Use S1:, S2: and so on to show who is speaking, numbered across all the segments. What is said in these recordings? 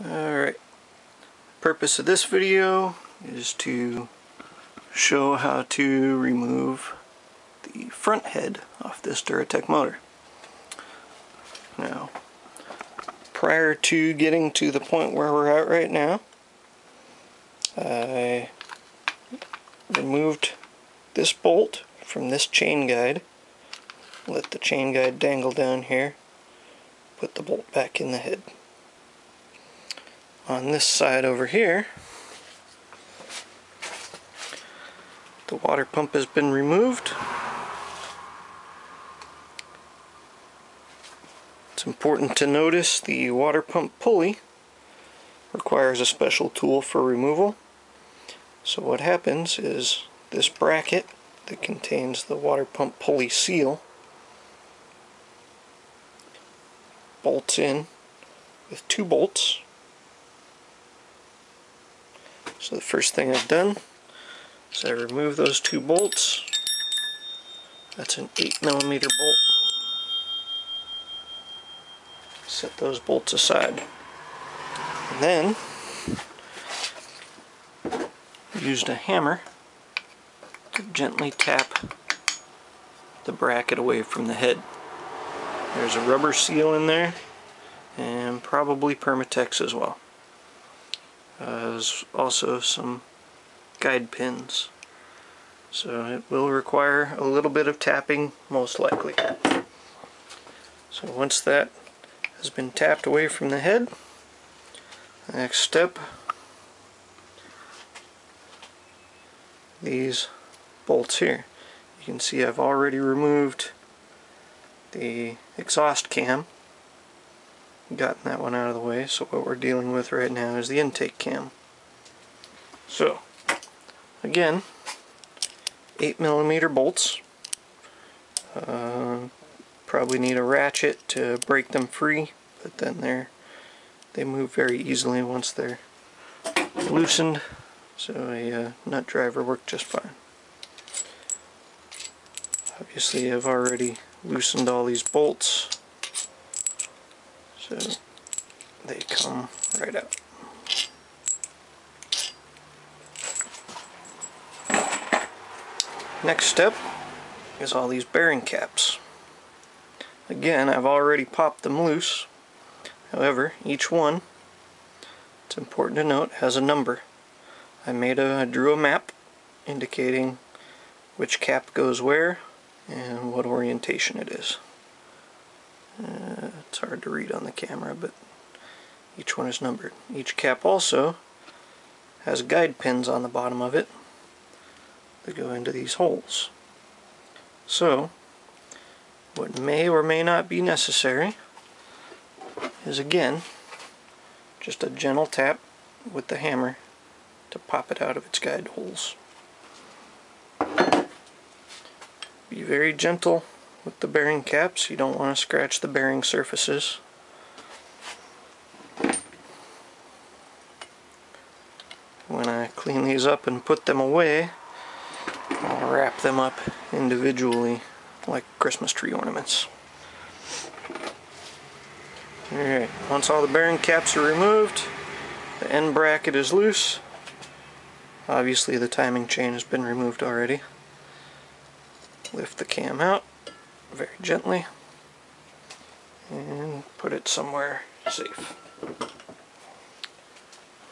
S1: Alright, purpose of this video is to show how to remove the front head off this Duratec motor. Now, prior to getting to the point where we're at right now, I removed this bolt from this chain guide, let the chain guide dangle down here, put the bolt back in the head. On this side over here, the water pump has been removed. It's important to notice the water pump pulley requires a special tool for removal. So what happens is this bracket that contains the water pump pulley seal bolts in with two bolts. So the first thing I've done is I remove those two bolts. That's an 8mm bolt. Set those bolts aside. And then used a hammer to gently tap the bracket away from the head. There's a rubber seal in there and probably Permatex as well. There's also some guide pins, so it will require a little bit of tapping most likely. So once that has been tapped away from the head, the next step, these bolts here. You can see I've already removed the exhaust cam, gotten that one out of the way, so what we're dealing with right now is the intake cam. So again, 8mm bolts. Probably need a ratchet to break them free, but then they move very easily once they're loosened, so a nut driver worked just fine. Obviously I've already loosened all these bolts, so they come right out. Next step is all these bearing caps. Again, I've already popped them loose. However, each one, it's important to note, has a number. I drew a map indicating which cap goes where and what orientation it is. It's hard to read on the camera, but each one is numbered. Each cap also has guide pins on the bottom of it that go into these holes. So, what may or may not be necessary is, again, just a gentle tap with the hammer to pop it out of its guide holes. Be very gentle with the bearing caps. You don't want to scratch the bearing surfaces. When I clean these up and put them away, I'll wrap them up individually like Christmas tree ornaments. Alright, once all the bearing caps are removed, the end bracket is loose. Obviously the timing chain has been removed already. Lift the cam out very gently and put it somewhere safe.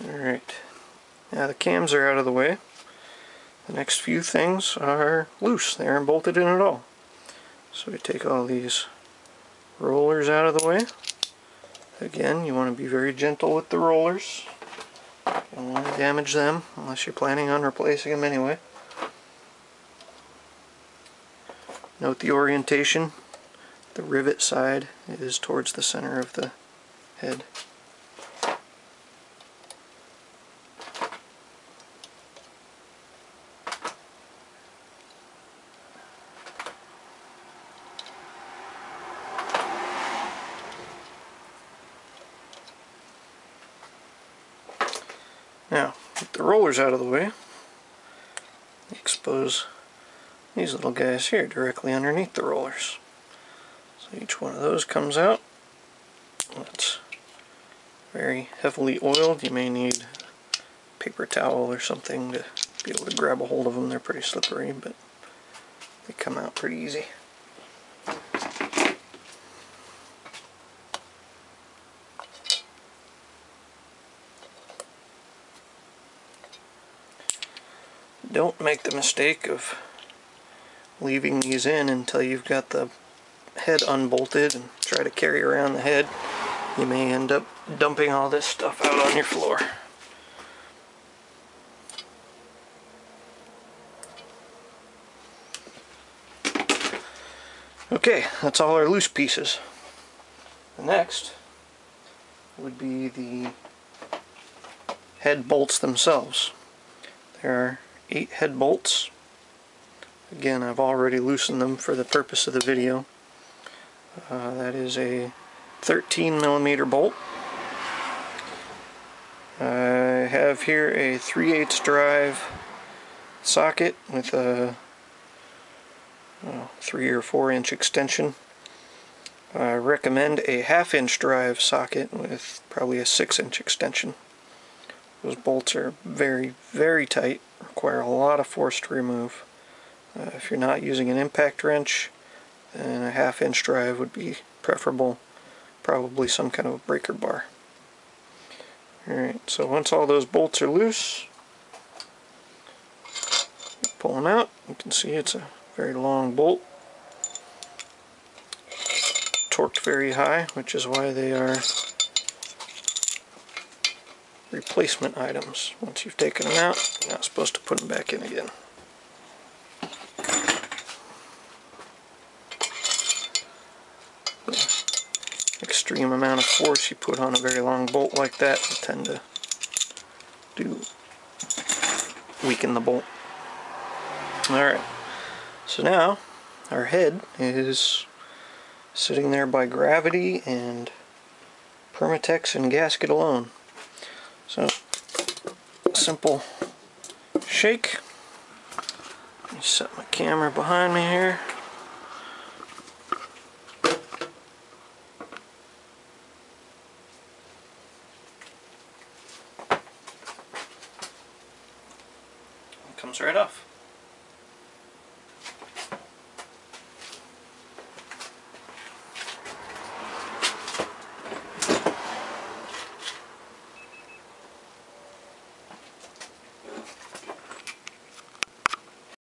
S1: Alright, now the cams are out of the way. The next few things are loose. They aren't bolted in at all. So we take all these rollers out of the way. Again, you want to be very gentle with the rollers. You don't want to damage them unless you're planning on replacing them anyway. Note the orientation. The rivet side is towards the center of the head. Now, with the rollers out of the way, expose these little guys here directly underneath the rollers. So each one of those comes out. Let's very heavily oiled. You may need a paper towel or something to be able to grab a hold of them. They're pretty slippery, but they come out pretty easy. Don't make the mistake of leaving these in until you've got the head unbolted and try to carry around the head. You may end up dumping all this stuff out on your floor. Okay, that's all our loose pieces. The next would be the head bolts themselves. There are 8 head bolts. Again, I've already loosened them for the purpose of the video. That is a 13mm bolt. I have here a 3/8 drive socket with a 3 or 4 inch extension. I recommend a 1/2 inch drive socket with probably a 6 inch extension. Those bolts are very, very tight, require a lot of force to remove. If you're not using an impact wrench, then a 1/2 inch drive would be preferable, probably some kind of a breaker bar. Alright, so once all those bolts are loose, pull them out. You can see it's a very long bolt, torqued very high, which is why they are replacement items. Once you've taken them out, you're not supposed to put them back in again. The extreme amount of force you put on a very long bolt like that will tend to weaken the bolt. Alright, so now our head is sitting there by gravity and Permatex and gasket alone. So, simple shake. Let me set my camera behind me here. It comes right off.